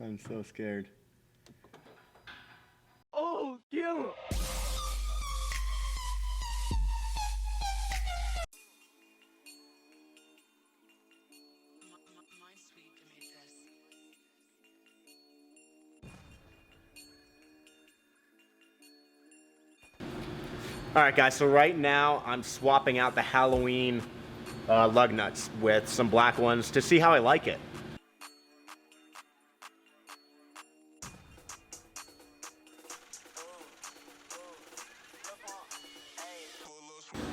I'm so scared. Oh, kill! Mine's sweet to make this. All right, guys, so right now I'm swapping out the Halloween lug nuts with some black ones to see how I like it.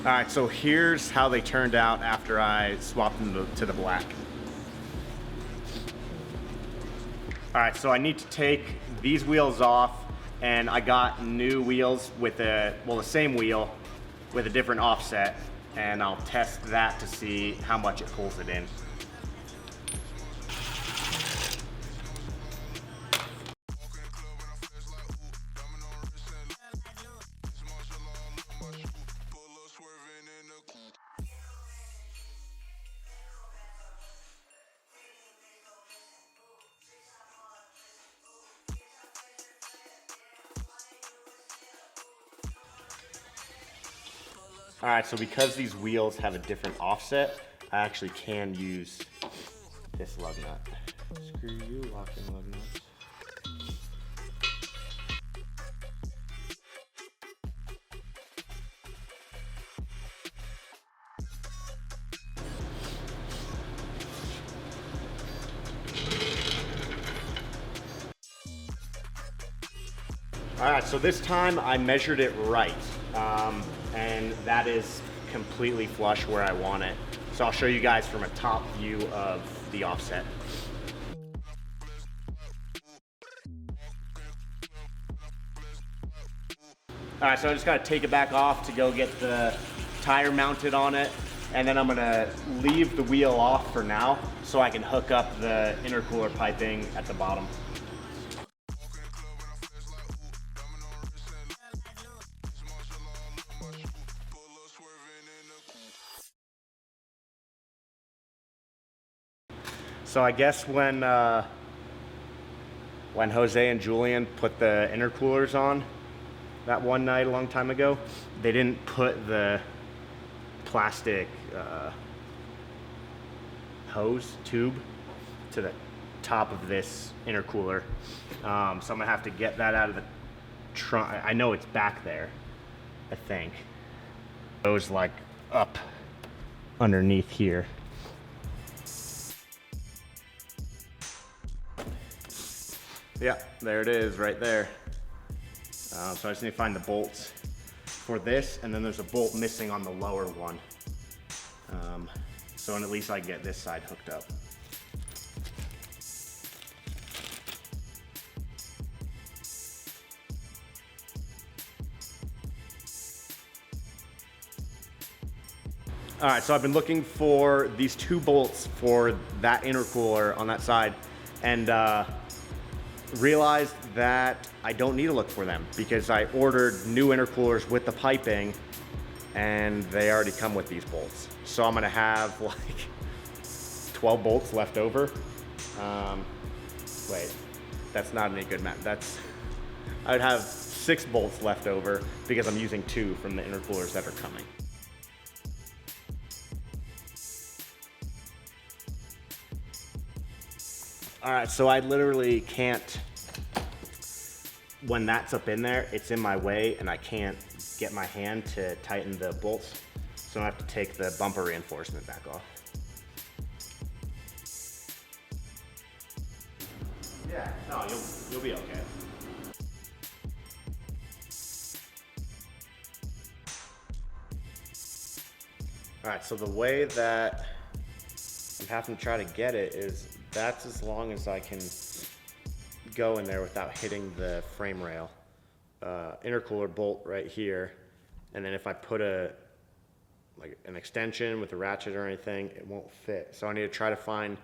All right, so here's how they turned out after I swapped them to the black. All right, so I need to take these wheels off, and I got new wheels with the same wheel with a different offset, and I'll test that to see how much it pulls it in. All right, so because these wheels have a different offset, I actually can use this lug nut. Screw you, lock-in lug nuts. All right, so this time I measured it right, and that is completely flush where I want it. So I'll show you guys from a top view of the offset. All right, so I just gotta take it back off to go get the tire mounted on it, and then I'm gonna leave the wheel off for now so I can hook up the intercooler piping at the bottom. So I guess when Jose and Julian put the intercoolers on that one night a long time ago, they didn't put the plastic hose tube to the top of this intercooler. So I'm gonna have to get that out of the trunk. I know it's back there, I think. It goes like up underneath here. Yeah, there it is, right there. So I just need to find the bolts for this, and then there's a bolt missing on the lower one. So at least I get this side hooked up. All right, so I've been looking for these two bolts for that intercooler on that side, and realized that I don't need to look for them because I ordered new intercoolers with the piping and they already come with these bolts. So I'm gonna have like 12 bolts left over. Wait, that's not any good math. I would have 6 bolts left over because I'm using 2 from the intercoolers that are coming. All right, so I literally can't, when that's up in there, it's in my way and I can't get my hand to tighten the bolts. So I have to take the bumper reinforcement back off. Yeah, no, you'll be okay. All right, so the way that I'm having to try to get it is that's as long as I can go in there without hitting the frame rail. Intercooler bolt right here, and then if I put an extension with a ratchet or anything, it won't fit. So I need to try to find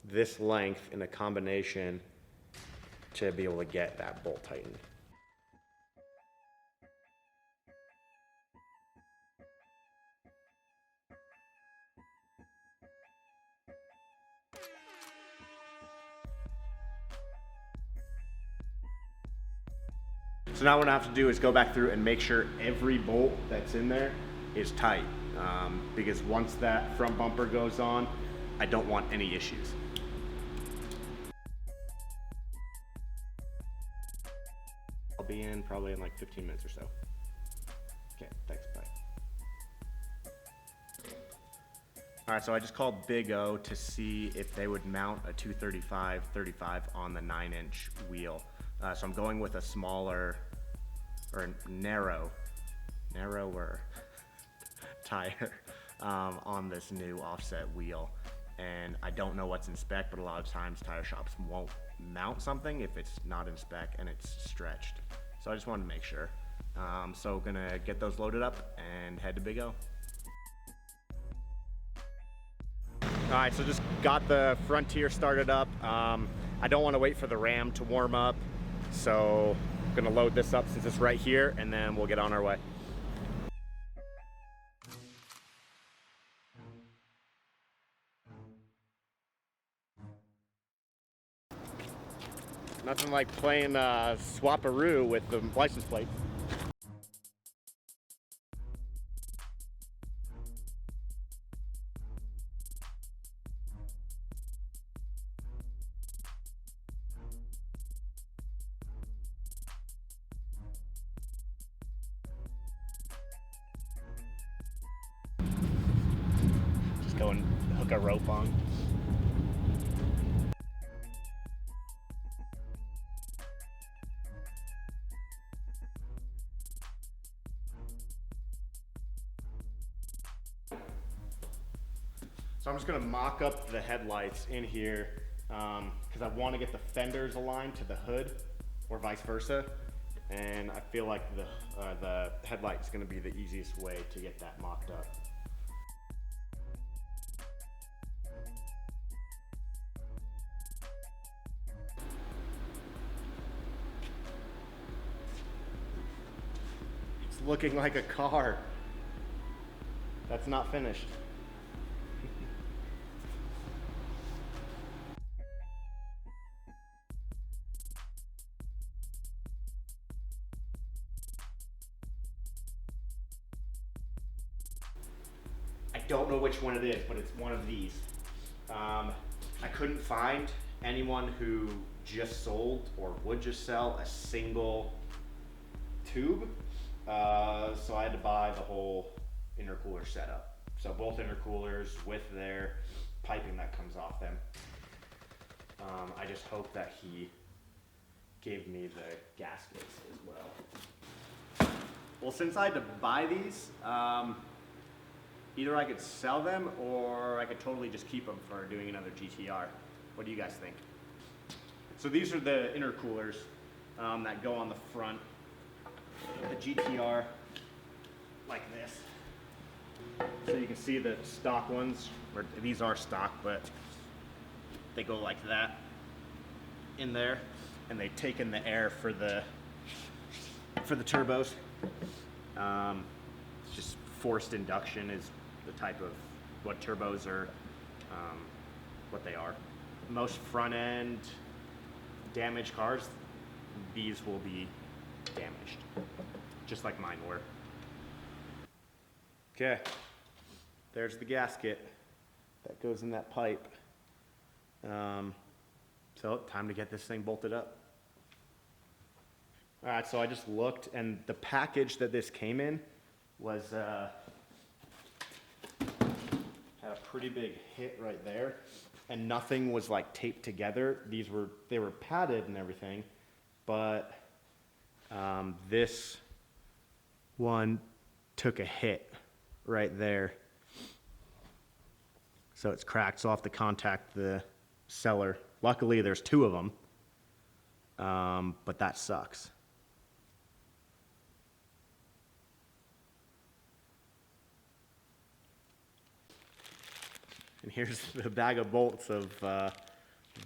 this length in a combination to be able to get that bolt tightened. So now what I have to do is go back through and make sure every bolt that's in there is tight. Because once that front bumper goes on, I don't want any issues. I'll be in probably in like 15 minutes or so. Okay, thanks, bye. All right, so I just called Big O to see if they would mount a 235/35 on the 9-inch wheel. So I'm going with a smaller, or narrower tire on this new offset wheel. And I don't know what's in spec, but a lot of times tire shops won't mount something if it's not in spec and it's stretched. So I just wanted to make sure. So gonna get those loaded up and head to Big O. All right, so just got the Frontier started up. I don't want to wait for the Ram to warm up, so I'm gonna load this up since it's right here, and then we'll get on our way. Nothing like playing Swap-a-roo with the license plate. Just go and hook a rope on. So I'm just gonna mock up the headlights in here because I want to get the fenders aligned to the hood or vice versa. And I feel like the headlight is gonna be the easiest way to get that mocked up. It's looking like a car. That's not finished. I don't know which one it is, but it's one of these. I couldn't find anyone who just sold or would just sell a single tube, so I had to buy the whole intercooler setup. So both intercoolers with their piping that comes off them. I just hope that he gave me the gaskets as well. Well, since I had to buy these, either I could sell them or I could totally just keep them for doing another GTR. What do you guys think? So these are the intercoolers that go on the front of the GTR like this. So you can see the stock ones, or these are stock, but they go like that in there, and they take in the air for the turbos. It's just forced induction is the type of what turbos are, what they are. Most front end damaged cars, these will be damaged, just like mine were. Okay, there's the gasket that goes in that pipe. So time to get this thing bolted up. All right, so I just looked, and the package that this came in was had a pretty big hit right there, and nothing was like taped together. They were padded and everything, but this one took a hit right there. So it's cracked, so I'll have to contact the seller. Luckily, there's two of them, but that sucks. And here's the bag of bolts of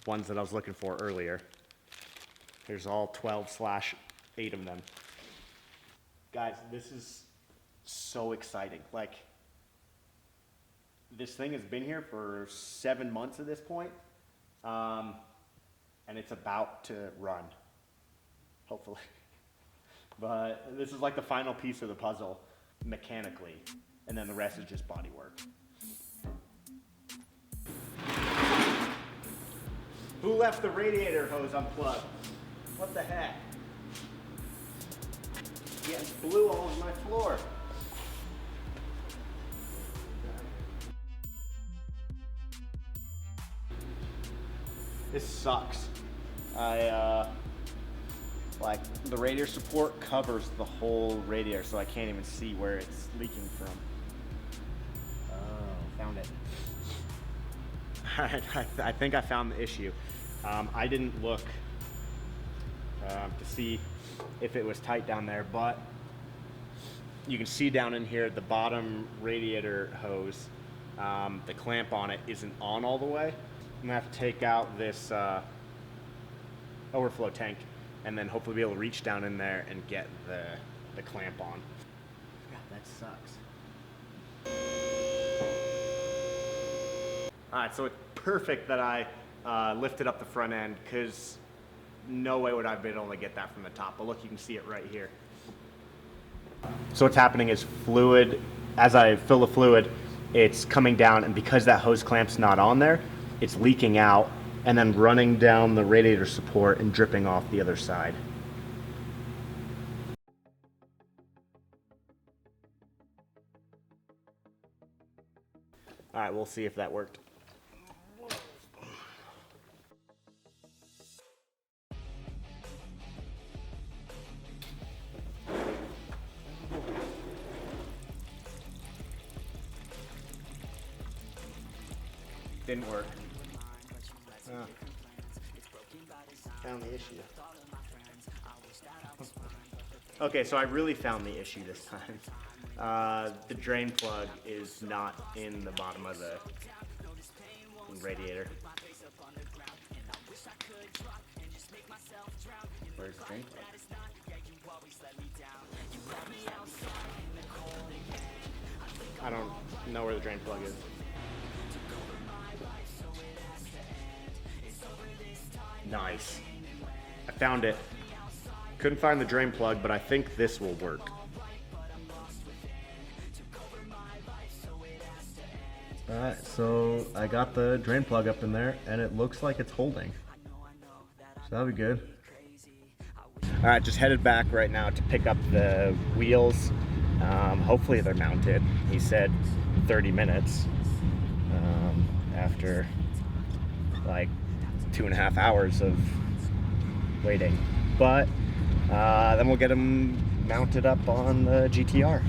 ones that I was looking for earlier. There's all 12/8 of them. Guys, this is so exciting. Like, this thing has been here for 7 months at this point, and it's about to run, hopefully. But this is like the final piece of the puzzle mechanically, and then the rest is just body work. Who left the radiator hose unplugged? What the heck? Getting blue all over my floor. This sucks. Like the radiator support covers the whole radiator, so I can't even see where it's leaking from. Oh, found it. I think I found the issue. I didn't look to see if it was tight down there, but you can see down in here the bottom radiator hose, the clamp on it isn't on all the way. I'm gonna have to take out this overflow tank and then hopefully be able to reach down in there and get the clamp on. God, that sucks. All right, so it's perfect that I lifted up the front end, because no way would I have been able to get that from the top. But look, you can see it right here. So what's happening is fluid, as I fill the fluid, it's coming down, and because that hose clamp's not on there, it's leaking out and then running down the radiator support and dripping off the other side. All right, we'll see if that worked. Didn't work. Found the issue. Okay, so I really found the issue this time. The drain plug is not in the bottom of the radiator. Where's the drain plug? I don't know where the drain plug is. Nice. I found it. Couldn't find the drain plug, but I think this will work. Alright, so I got the drain plug up in there, and it looks like it's holding. So that'll be good. Alright, just headed back right now to pick up the wheels. Hopefully they're mounted. He said 30 minutes after like 2.5 hours of waiting, but then we'll get them mounted up on the GTR.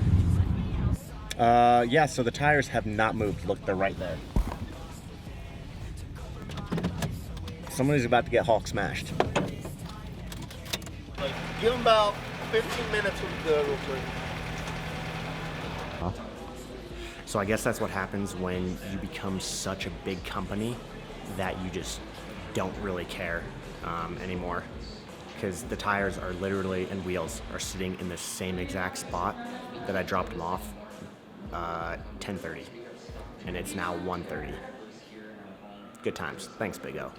Yeah, so the tires have not moved. Look, they're right there. Somebody's about to get Hulk smashed. Give them about 15 minutes with the real quick. So I guess that's what happens when you become such a big company that you just don't really care anymore, because the tires are literally, and wheels are sitting in the same exact spot that I dropped them off 10:30, and it's now 1:30. Good times. Thanks, Big O.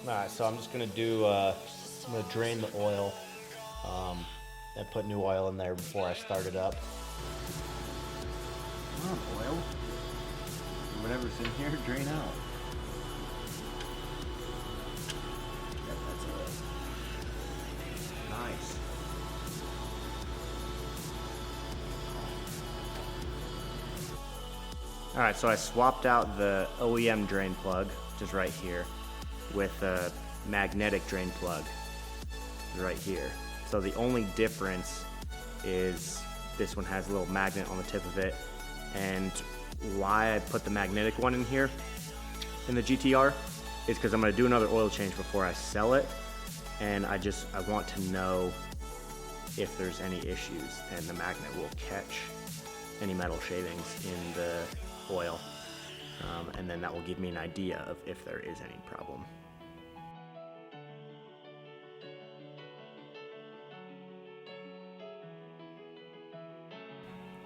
Alright, so I'm just gonna do, I'm gonna drain the oil, and put new oil in there before I start it up. Come on, oil. Whatever's in here, drain out. Yep, that's it. Nice. Alright, so I swapped out the OEM drain plug, which is right here, with a magnetic drain plug. right here. So the only difference is this one has a little magnet on the tip of it. And why I put the magnetic one in here in the GTR is because I'm going to do another oil change before I sell it. And I want to know if there's any issues, and the magnet will catch any metal shavings in the oil. And then that will give me an idea of if there is any problem.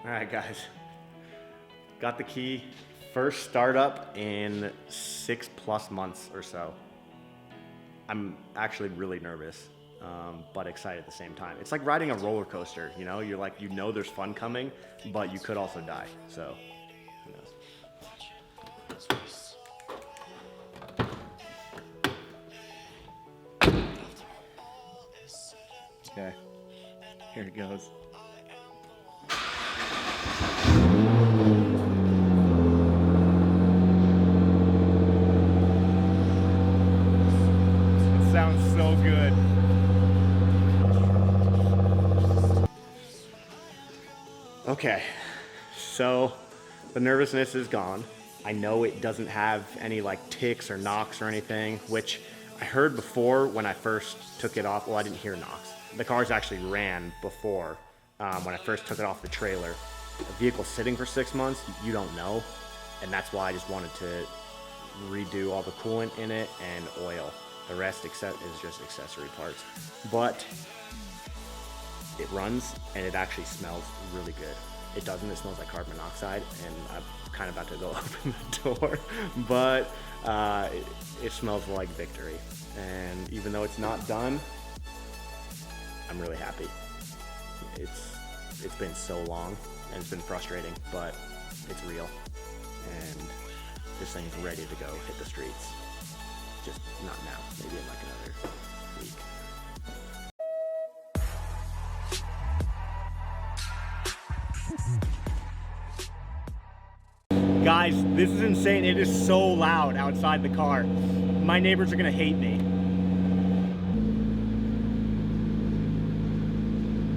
All right, guys, got the key. First startup in 6+ months or so. I'm actually really nervous, but excited at the same time. It's like riding a roller coaster, you know? You're like, you know there's fun coming, but you could also die, so who knows. Okay, here it goes. Sounds so good. Okay, so the nervousness is gone. I know it doesn't have any like ticks or knocks or anything, which I heard before when I first took it off. Well, I didn't hear knocks. The cars actually ran before when I first took it off the trailer. A vehicle sitting for 6 months, you don't know, and that's why I just wanted to redo all the coolant in it and oil. The rest is just accessory parts. But it runs and it actually smells really good. It doesn't, it smells like carbon monoxide, and I'm kind of about to go open the door, but it smells like victory. And even though it's not done, I'm really happy. It's been so long and it's been frustrating, but it's real. And this thing's ready to go hit the streets. Just not now, maybe in like another week. Guys, this is insane. It is so loud outside the car. My neighbors are gonna hate me.